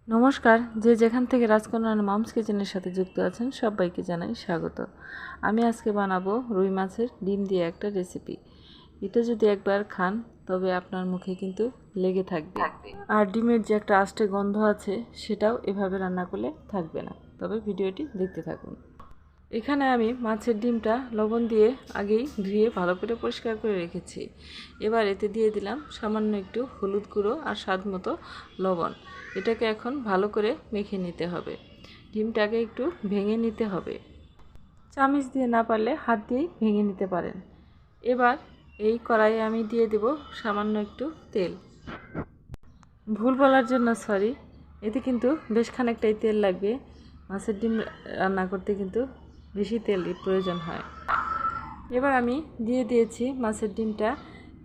নমস্কার, যে যেখান থেকে রাজকন্যার মমস কিচেনের সাথে যুক্ত আছেন সবাইকে জানাই স্বাগত। আমি আজকে বানাবো রুই মাছের ডিম দিয়ে একটা রেসিপি। এটা যদি একবার খান তবে আপনার মুখে কিন্তু লেগে থাকবে। আর ডিমের যে একটা আষ্টে গন্ধ আছে সেটাও এভাবে রান্না করলে থাকবে না। তবে ভিডিওটি দেখতে থাকুন। এখানে আমি মাছের ডিমটা লবণ দিয়ে আগেই ধুয়ে ভালো করে পরিষ্কার করে রেখেছি। এবার এতে দিয়ে দিলাম সামান্য একটু হলুদ গুঁড়ো আর স্বাদ মতো লবণ। এটাকে এখন ভালো করে মেখে নিতে হবে। ডিমটাকে একটু ভেঙে নিতে হবে। চামচ দিয়ে না পারলে হাত দিয়েই ভেঙে নিতে পারেন। এবার এই কড়াইয়ে আমি দিয়ে দেব সামান্য একটু তেল। ভুল বলার জন্য সরি, এতে কিন্তু বেশ খানিকটাই তেল লাগবে। মাছের ডিম রান্না করতে কিন্তু বেশি তেল প্রয়োজন হয়। এবার আমি দিয়ে দিয়েছি মাছের ডিমটা।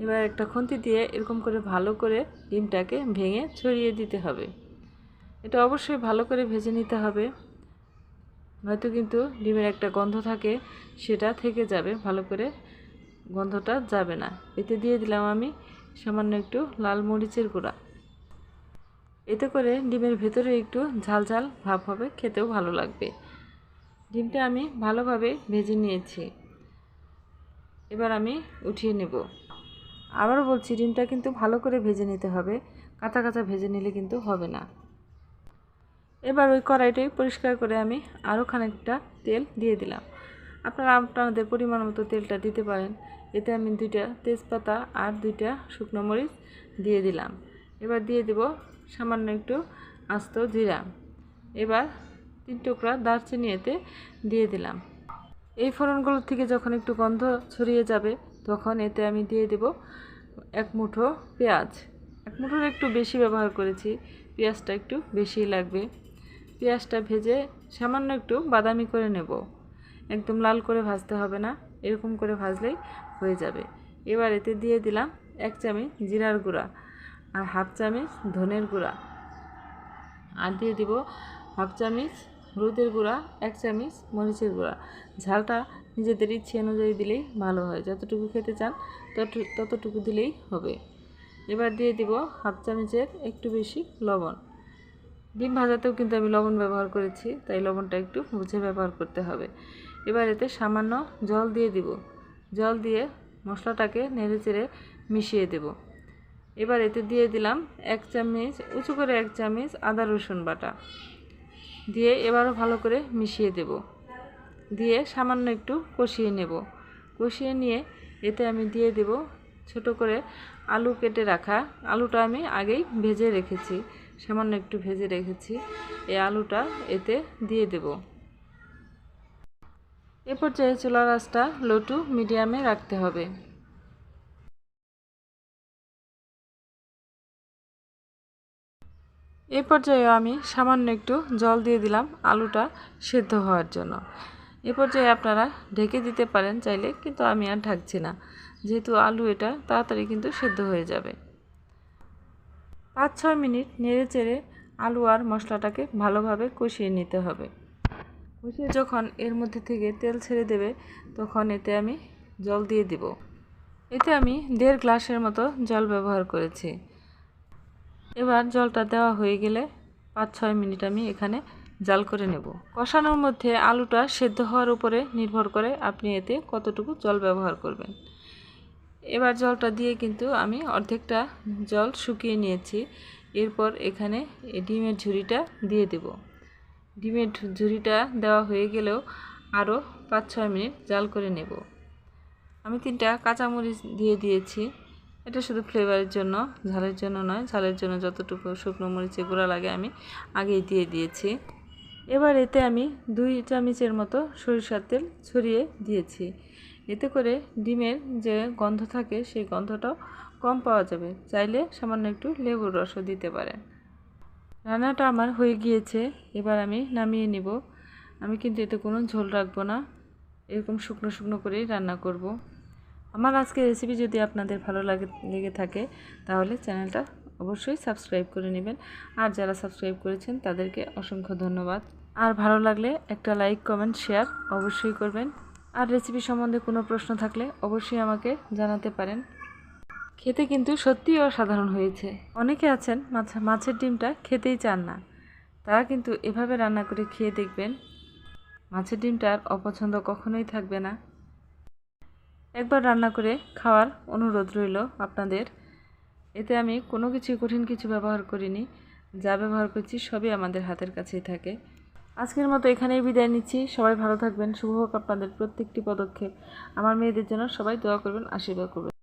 এবার একটা খুন্তি দিয়ে এরকম করে ভালো করে ডিমটাকে ভেঙে ছড়িয়ে দিতে হবে। এটা অবশ্যই ভালো করে ভেজে নিতে হবে, নয়তো কিন্তু ডিমের একটা গন্ধ থাকে, সেটা থেকে যাবে, ভালো করে গন্ধটা যাবে না। এতে দিয়ে দিলাম আমি সামান্য একটু লাল মরিচের গুঁড়া। এতে করে ডিমের ভেতরে একটু ঝাল ঝাল ভাব হবে, খেতেও ভালো লাগবে। ডিমটা আমি ভালোভাবে ভেজে নিয়েছি। এবার আমি উঠিয়ে নেব। আবারও বলছি, ডিমটা কিন্তু ভালো করে ভেজে নিতে হবে, কাঁচা কাঁচা ভেজে নিলে কিন্তু হবে না। এবার ওই কড়াইটাই পরিষ্কার করে আমি আরও খানিকটা তেল দিয়ে দিলাম। আপনারা আপনাদের পরিমাণ মতো তেলটা দিতে পারেন। এতে আমি 2টা তেজপাতা আর 2টা শুকনো মরিচ দিয়ে দিলাম। এবার দিয়ে দেব সামান্য একটু আস্ত জিরা। এবার 3 টুকরা দারচিনি এতে দিয়ে দিলাম। এই ফোড়নগুলো থেকে যখন একটু গন্ধ ছড়িয়ে যাবে তখন এতে আমি দিয়ে দেব 1 মুঠো পেঁয়াজ। 1 মুঠোর একটু বেশি ব্যবহার করেছি, পেঁয়াজটা একটু বেশিই লাগবে। পেঁয়াজটা ভেজে সামান্য একটু বাদামি করে নেব, একদম লাল করে ভাজতে হবে না, এরকম করে ভাজলেই হয়ে যাবে। এবার এতে দিয়ে দিলাম 1 চামচ জিরার গুঁড়া আর 1/2 চামচ ধনের গুঁড়া, আর দিয়ে দিব 1/2 চামচ হলুদের গুঁড়া, 1 চামচ মরিচের গুঁড়া। ঝালটা নিজেদের ইচ্ছে অনুযায়ী দিলেই ভালো হয়, যতটুকু খেতে চান ততটুকু দিলেই হবে। এবার দিয়ে দিব 1/2 চামচের একটু বেশি লবণ। ডিম ভাজাতেও কিন্তু আমি লবণ ব্যবহার করেছি, তাই লবণটা একটু বুঝে ব্যবহার করতে হবে। এবার এতে সামান্য জল দিয়ে দিব। জল দিয়ে মশলাটাকে নেড়েচেড়ে মিশিয়ে দেব। এবার এতে দিয়ে দিলাম 1 চামচ, উঁচু করে 1 চামচ আদা রসুন বাটা দিয়ে এবারও ভালো করে মিশিয়ে দেব। দিয়ে সামান্য একটু কষিয়ে নেব। কষিয়ে নিয়ে এতে আমি দিয়ে দেব ছোট করে আলু কেটে রাখা। আলুটা আমি আগেই ভেজে রেখেছি, সামান্য একটু ভেজে রেখেছি। এই আলুটা এতে দিয়ে দেব। এ পর্যায়ে চুলার আঁচটা লো টু মিডিয়ামে রাখতে হবে। এই পর্যায়ে আমি সামান্য একটু জল দিয়ে দিলাম আলুটা সেদ্ধ হওয়ার জন্য। এ পর্যায়ে আপনারা ঢেকে দিতে পারেন চাইলে, কিন্তু আমি আর ঢাকছি না, যেহেতু আলু এটা তাড়াতাড়ি কিন্তু সেদ্ধ হয়ে যাবে। 5-6 মিনিট নেড়ে চেড়ে আলু আর মশলাটাকে ভালোভাবে কষিয়ে নিতে হবে। কষিয়ে যখন এর মধ্যে থেকে তেল ছেড়ে দেবে তখন এতে আমি জল দিয়ে দিব। এতে আমি 1.5 গ্লাসের মতো জল ব্যবহার করেছি। এবার জলটা দেওয়া হয়ে গেলে 5-6 মিনিট আমি এখানে জাল করে নেব। কষানোর মধ্যে আলুটা সেদ্ধ হওয়ার উপরে নির্ভর করে আপনি এতে কতটুকু জল ব্যবহার করবেন। এবার জলটা দিয়ে কিন্তু আমি অর্ধেকটা জল শুকিয়ে নিয়েছি। এরপর এখানে ডিমের ঝুড়িটা দিয়ে দেব। ডিমের ঝুড়িটা দেওয়া হয়ে গেলেও আরও 5-6 মিনিট জাল করে নেব। আমি 3টা কাঁচামরিচ দিয়ে দিয়েছি, এটা শুধু ফ্লেভারের জন্য, ঝালের জন্য নয়। ঝালের জন্য যতটুকু শুকনো মরিচের গুঁড়া লাগে আমি আগেই দিয়ে দিয়েছি। এবার এতে আমি 2 চামচের মতো সরিষার তেল ছড়িয়ে দিয়েছি। এতে করে ডিমের যে গন্ধ থাকে সেই গন্ধটাও কম পাওয়া যাবে। চাইলে সামান্য একটু লেবুর রসও দিতে পারেন। রান্নাটা আমার হয়ে গিয়েছে, এবার আমি নামিয়ে নিব। আমি কিন্তু এতে কোনো ঝোল রাখবো না, এরকম শুকনো শুকনো করেই রান্না করব। আমার আজকের রেসিপি যদি আপনাদের ভালো লেগে থাকে তাহলে চ্যানেলটা অবশ্যই সাবস্ক্রাইব করে নেবেন। আর যারা সাবস্ক্রাইব করেছেন তাদেরকে অসংখ্য ধন্যবাদ। আর ভালো লাগলে একটা লাইক, কমেন্ট, শেয়ার অবশ্যই করবেন। আর রেসিপি সম্বন্ধে কোনো প্রশ্ন থাকলে অবশ্যই আমাকে জানাতে পারেন। খেতে কিন্তু সত্যিই অসাধারণ হয়েছে। অনেকে আছেন মাছের ডিমটা খেতেই চান না, তারা কিন্তু এভাবে রান্না করে খেয়ে দেখবেন, মাছের ডিমটা আর অপছন্দ কখনোই থাকবে না। একবার রান্না করে খাওয়ার অনুরোধ রইল আপনাদের। এতে আমি কোনো কঠিন কিছু ব্যবহার করিনি, যা ব্যবহার করছি সবই আমাদের হাতের কাছেই থাকে। আজকের মতো এখানেই বিদায় নিচ্ছি। সবাই ভালো থাকবেন, শুভ হোক আপনাদের প্রত্যেকটি পদক্ষেপ। আমার মেয়েদের জন্য সবাই দোয়া করবেন, আশীর্বাদ করবেন।